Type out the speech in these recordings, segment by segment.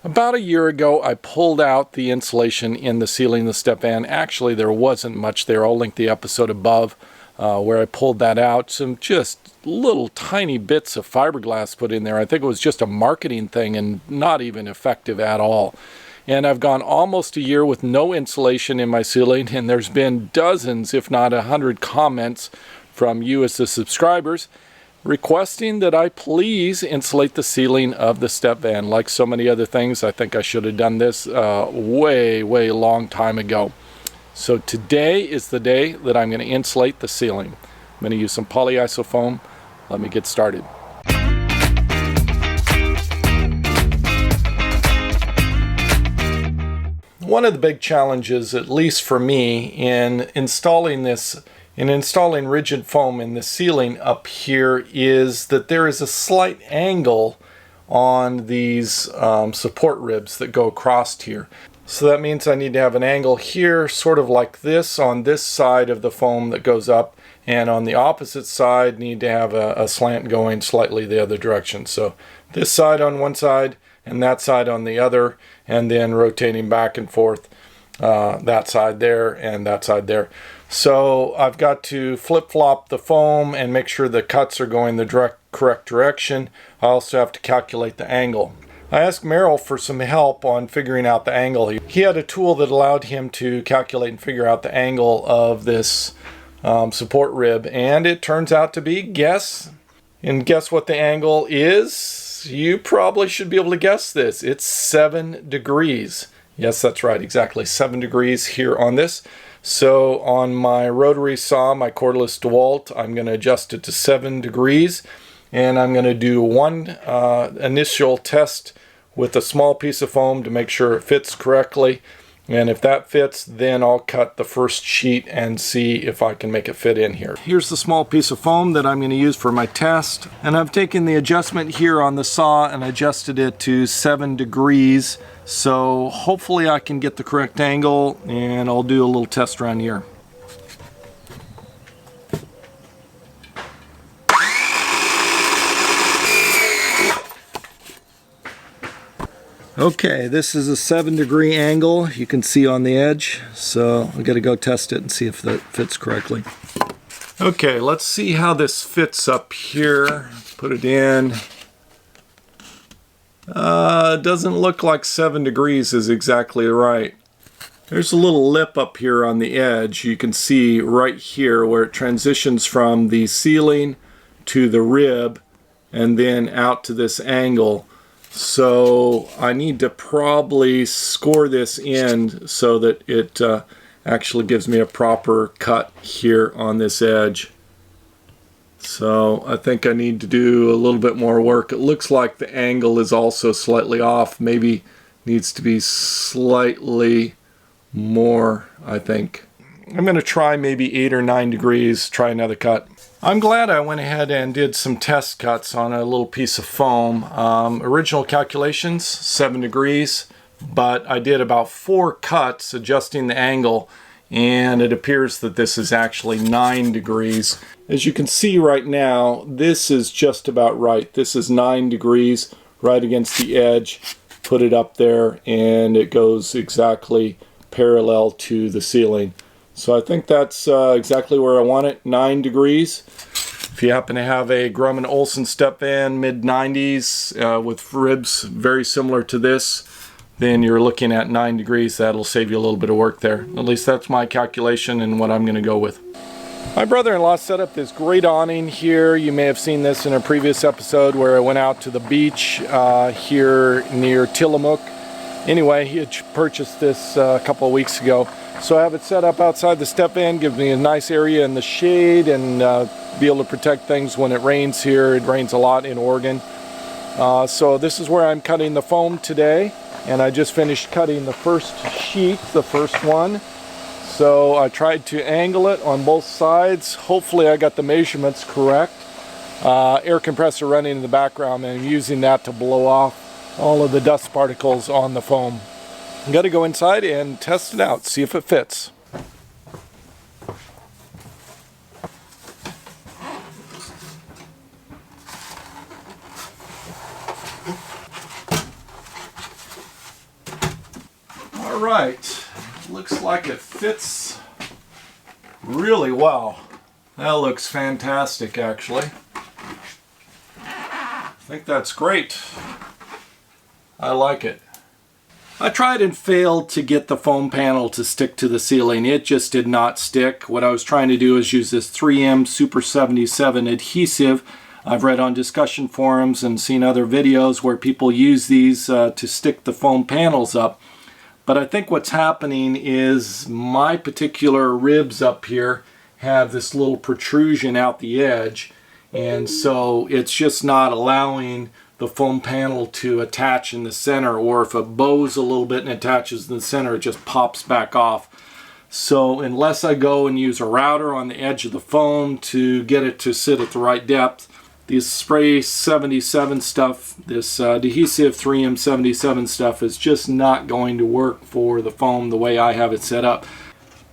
About a year ago, I pulled out the insulation in the ceiling of the step van. Actually, there wasn't much there. I'll link the episode above where I pulled that out. Some just little tiny bits of fiberglass put in there. I think it was just a marketing thing and not even effective at all. And I've gone almost a year with no insulation in my ceiling, and there's been dozens, if not 100 comments from you as the subscribers requesting that I please insulate the ceiling of the step van. Like so many other things, I think I should have done this way long time ago. So today is the day that I'm going to insulate the ceiling. I'm going to use some polyisofoam. Let me get started. One of the big challenges, at least for me, in installing rigid foam in the ceiling up here is that there is a slight angle on these support ribs that go across here. So that means I need to have an angle here, sort of like this, on this side of the foam that goes up, and on the opposite side need to have a slant going slightly the other direction. So this side on one side and that side on the other, and then rotating back and forth, that side there and that side there. So I've got to flip-flop the foam and make sure the cuts are going the correct direction. I also have to calculate the angle. I asked Merrill for some help on figuring out the angle. He had a tool that allowed him to calculate and figure out the angle of this support rib, and it turns out to be, guess what the angle is? You probably should be able to guess this. It's 7 degrees. Yes, that's right, exactly 7 degrees here on this. So on my rotary saw, my cordless DeWalt, I'm going to adjust it to 7 degrees, and I'm going to do one initial test with a small piece of foam to make sure it fits correctly. And if that fits, then I'll cut the first sheet and see if I can make it fit in here. Here's the small piece of foam that I'm going to use for my test. And I've taken the adjustment here on the saw and adjusted it to 7 degrees. So hopefully I can get the correct angle, and I'll do a little test run here. Okay, this is a 7-degree angle you can see on the edge, so I got to go test it and see if that fits correctly. Okay, let's see how this fits up here. Put it in. It doesn't look like 7 degrees is exactly right. There's a little lip up here on the edge. You can see right here where it transitions from the ceiling to the rib and then out to this angle. So I need to probably score this end so that it actually gives me a proper cut here on this edge. So I think I need to do a little bit more work. It looks like the angle is also slightly off. Maybe needs to be slightly more, I think. I'm going to try maybe 8 or 9 degrees, try another cut. I'm glad I went ahead and did some test cuts on a little piece of foam. Original calculations, 7 degrees, but I did about 4 cuts adjusting the angle, and it appears that this is actually 9 degrees. As you can see right now, this is just about right. This is 9 degrees right against the edge. Put it up there, and it goes exactly parallel to the ceiling. So I think that's exactly where I want it, 9 degrees. If you happen to have a Grumman Olson step van, mid-90s, with ribs very similar to this, then you're looking at 9 degrees. That'll save you a little bit of work there. At least that's my calculation and what I'm going to go with. My brother-in-law set up this great awning here. You may have seen this in a previous episode where I went out to the beach here near Tillamook. Anyway, he had purchased this a couple of weeks ago. So I have it set up outside the step van, gives me a nice area in the shade, and be able to protect things when it rains here. It rains a lot in Oregon. So this is where I'm cutting the foam today, and I just finished cutting the first sheet, the first one. So I tried to angle it on both sides. Hopefully I got the measurements correct. Air compressor running in the background, and I'm using that to blow off all of the dust particles on the foam. I'm going to go inside and test it out, see if it fits. All right, looks like it fits really well. That looks fantastic, actually. I think that's great. I like it. I tried and failed to get the foam panel to stick to the ceiling. It just did not stick. What I was trying to do is use this 3M Super 77 adhesive. I've read on discussion forums and seen other videos where people use these to stick the foam panels up. But I think what's happening is my particular ribs up here have this little protrusion out the edge, and so it's just not allowing the foam panel to attach in the center, or if it bows a little bit and attaches in the center, it just pops back off. So unless I go and use a router on the edge of the foam to get it to sit at the right depth, this Spray 77 stuff, this adhesive 3M 77 stuff is just not going to work for the foam the way I have it set up.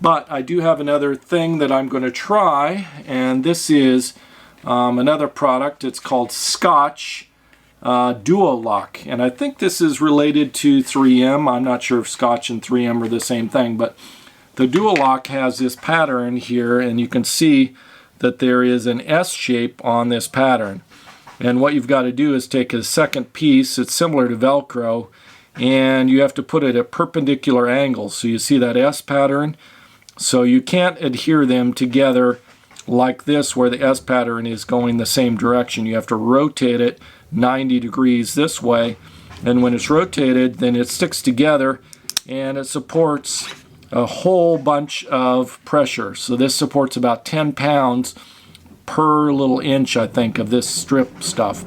But I do have another thing that I'm going to try, and this is another product. It's called Scotch Duo Lock, and I think this is related to 3M. I'm not sure if Scotch and 3M are the same thing, but the Duo Lock has this pattern here, and you can see that there is an S shape on this pattern. And what you've got to do is take a second piece, it's similar to Velcro, and you have to put it at perpendicular angles. So you see that S pattern? So you can't adhere them together like this where the S pattern is going the same direction. You have to rotate it 90 degrees this way, and when it's rotated, then it sticks together and it supports a whole bunch of pressure. So this supports about 10 pounds per little inch, I think, of this strip stuff.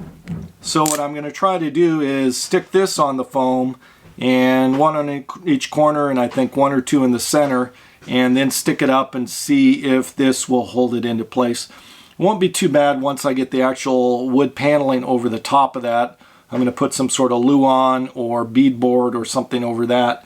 So what I'm going to try to do is stick this on the foam, and one on each corner, and I think one or two in the center, and then stick it up and see if this will hold it into place. It won't be too bad once I get the actual wood paneling over the top of that. I'm going to put some sort of luan or beadboard or something over that.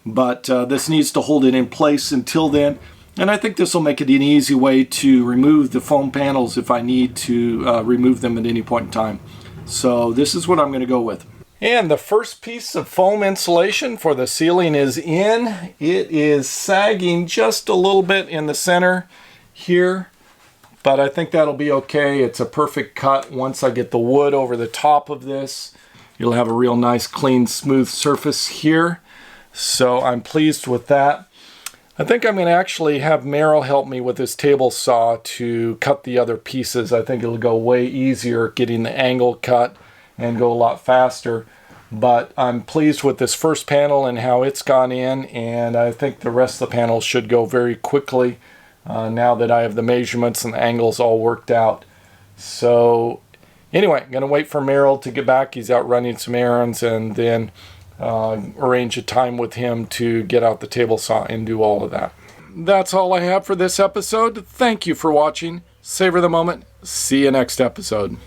But this needs to hold it in place until then. And I think this will make it an easy way to remove the foam panels if I need to remove them at any point in time. So this is what I'm going to go with. And the first piece of foam insulation for the ceiling is in. It is sagging just a little bit in the center here, but I think that'll be okay. It's a perfect cut. Once I get the wood over the top of this, you'll have a real nice, clean, smooth surface here. So I'm pleased with that. I think I'm going to actually have Meryl help me with this table saw to cut the other pieces. I think it'll go way easier getting the angle cut and go a lot faster. But I'm pleased with this first panel and how it's gone in, and I think the rest of the panels should go very quickly now that I have the measurements and the angles all worked out. So anyway, I'm going to wait for Meryl to get back. He's out running some errands, and then arrange a time with him to get out the table saw and do all of that. That's all I have for this episode. Thank you for watching. Savor the moment. See you next episode.